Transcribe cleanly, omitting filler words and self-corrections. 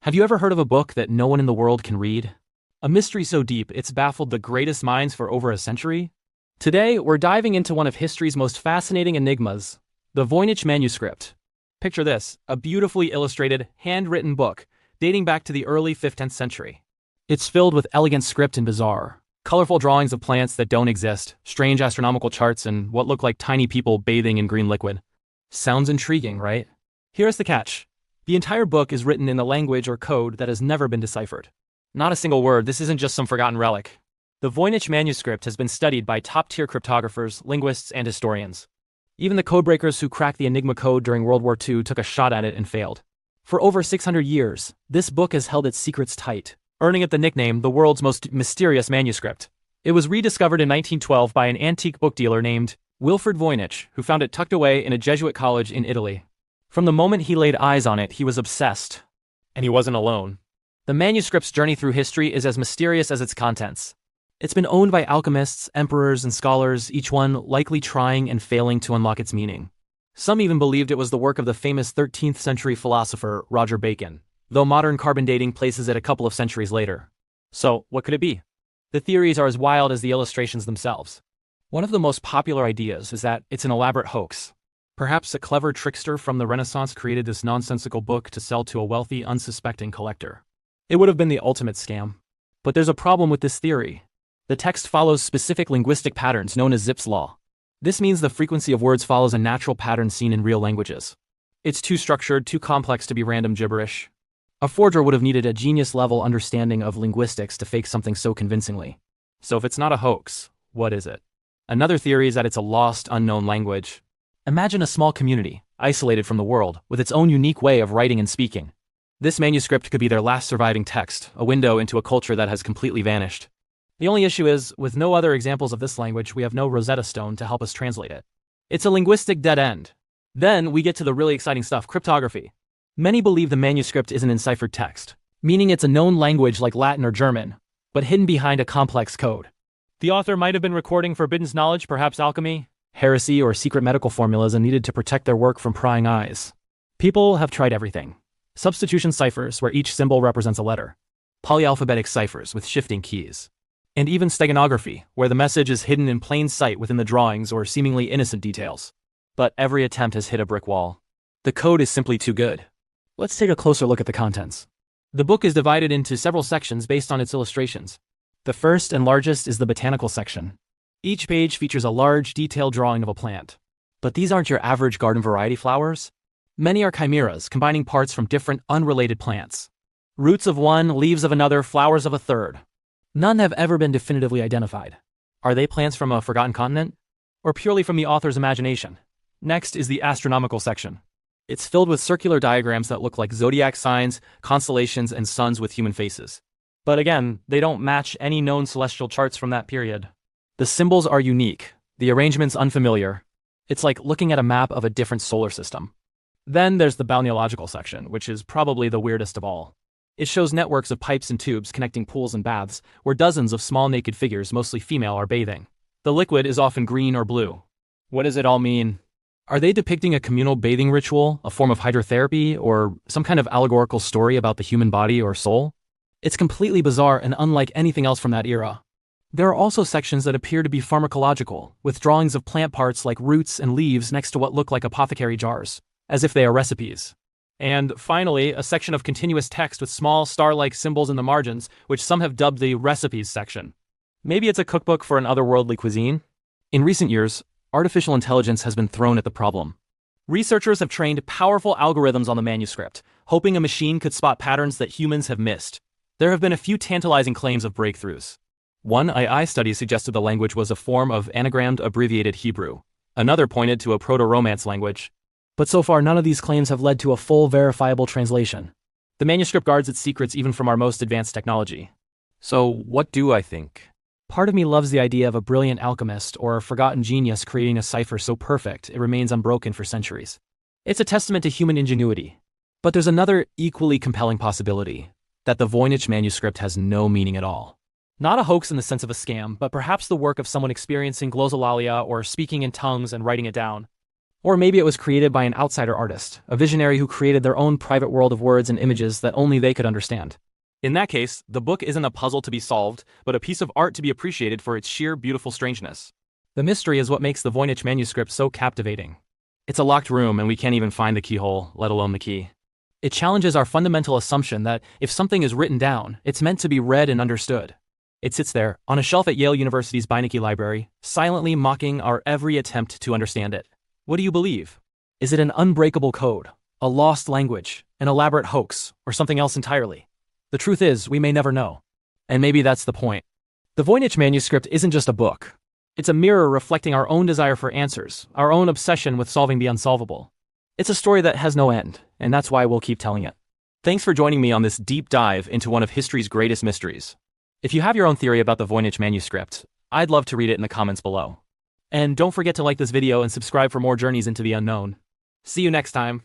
Have you ever heard of a book that no one in the world can read? A mystery so deep it's baffled the greatest minds for over a century? Today, we're diving into one of history's most fascinating enigmas, the Voynich Manuscript. Picture this, a beautifully illustrated, handwritten book dating back to the early 15th century. It's filled with elegant script and bizarre, colorful drawings of plants that don't exist, strange astronomical charts, and what look like tiny people bathing in green liquid. Sounds intriguing, right? Here's the catch. The entire book is written in a language or code that has never been deciphered. Not a single word, this isn't just some forgotten relic. The Voynich Manuscript has been studied by top-tier cryptographers, linguists, and historians. Even the codebreakers who cracked the Enigma code during World War II took a shot at it and failed. For over 600 years, this book has held its secrets tight, earning it the nickname the world's most mysterious manuscript. It was rediscovered in 1912 by an antique book dealer named Wilfrid Voynich, who found it tucked away in a Jesuit college in Italy. From the moment he laid eyes on it, he was obsessed. And he wasn't alone. The manuscript's journey through history is as mysterious as its contents. It's been owned by alchemists, emperors, and scholars, each one likely trying and failing to unlock its meaning. Some even believed it was the work of the famous 13th century philosopher Roger Bacon, though modern carbon dating places it a couple of centuries later. So, what could it be? The theories are as wild as the illustrations themselves. One of the most popular ideas is that it's an elaborate hoax. Perhaps a clever trickster from the Renaissance created this nonsensical book to sell to a wealthy, unsuspecting collector. It would have been the ultimate scam. But there's a problem with this theory. The text follows specific linguistic patterns known as Zipf's law. This means the frequency of words follows a natural pattern seen in real languages. It's too structured, too complex to be random gibberish. A forger would have needed a genius-level understanding of linguistics to fake something so convincingly. So if it's not a hoax, what is it? Another theory is that it's a lost, unknown language. Imagine a small community, isolated from the world, with its own unique way of writing and speaking. This manuscript could be their last surviving text, a window into a culture that has completely vanished. The only issue is, with no other examples of this language, we have no Rosetta Stone to help us translate it. It's a linguistic dead end. Then we get to the really exciting stuff, cryptography. Many believe the manuscript is an enciphered text, meaning it's a known language like Latin or German, but hidden behind a complex code. The author might have been recording forbidden knowledge, perhaps alchemy, heresy, or secret medical formulas and needed to protect their work from prying eyes. People have tried everything. Substitution ciphers, where each symbol represents a letter. Polyalphabetic ciphers with shifting keys. And even steganography, where the message is hidden in plain sight within the drawings or seemingly innocent details. But every attempt has hit a brick wall. The code is simply too good. Let's take a closer look at the contents. The book is divided into several sections based on its illustrations. The first and largest is the botanical section. Each page features a large, detailed drawing of a plant. But these aren't your average garden variety flowers. Many are chimeras, combining parts from different, unrelated plants. Roots of one, leaves of another, flowers of a third. None have ever been definitively identified. Are they plants from a forgotten continent? Or purely from the author's imagination? Next is the astronomical section. It's filled with circular diagrams that look like zodiac signs, constellations, and suns with human faces. But again, they don't match any known celestial charts from that period. The symbols are unique, the arrangement's unfamiliar. It's like looking at a map of a different solar system. Then there's the balneological section, which is probably the weirdest of all. It shows networks of pipes and tubes connecting pools and baths, where dozens of small naked figures, mostly female, are bathing. The liquid is often green or blue. What does it all mean? Are they depicting a communal bathing ritual, a form of hydrotherapy, or some kind of allegorical story about the human body or soul? It's completely bizarre and unlike anything else from that era. There are also sections that appear to be pharmacological, with drawings of plant parts like roots and leaves next to what look like apothecary jars, as if they are recipes. And finally, a section of continuous text with small star-like symbols in the margins, which some have dubbed the recipes section. Maybe it's a cookbook for an otherworldly cuisine? In recent years, artificial intelligence has been thrown at the problem. Researchers have trained powerful algorithms on the manuscript, hoping a machine could spot patterns that humans have missed. There have been a few tantalizing claims of breakthroughs. One AI study suggested the language was a form of anagrammed abbreviated Hebrew. Another pointed to a proto-Romance language. But so far, none of these claims have led to a full, verifiable translation. The manuscript guards its secrets even from our most advanced technology. So, what do I think? Part of me loves the idea of a brilliant alchemist or a forgotten genius creating a cipher so perfect it remains unbroken for centuries. It's a testament to human ingenuity. But there's another equally compelling possibility, that the Voynich manuscript has no meaning at all. Not a hoax in the sense of a scam, but perhaps the work of someone experiencing glossolalia or speaking in tongues and writing it down. Or maybe it was created by an outsider artist, a visionary who created their own private world of words and images that only they could understand. In that case, the book isn't a puzzle to be solved, but a piece of art to be appreciated for its sheer beautiful strangeness. The mystery is what makes the Voynich Manuscript so captivating. It's a locked room and we can't even find the keyhole, let alone the key. It challenges our fundamental assumption that if something is written down, it's meant to be read and understood. It sits there, on a shelf at Yale University's Beinecke Library, silently mocking our every attempt to understand it. What do you believe? Is it an unbreakable code, a lost language, an elaborate hoax, or something else entirely? The truth is, we may never know. And maybe that's the point. The Voynich Manuscript isn't just a book. It's a mirror reflecting our own desire for answers, our own obsession with solving the unsolvable. It's a story that has no end, and that's why we'll keep telling it. Thanks for joining me on this deep dive into one of history's greatest mysteries. If you have your own theory about the Voynich Manuscript, I'd love to read it in the comments below. And don't forget to like this video and subscribe for more journeys into the unknown. See you next time.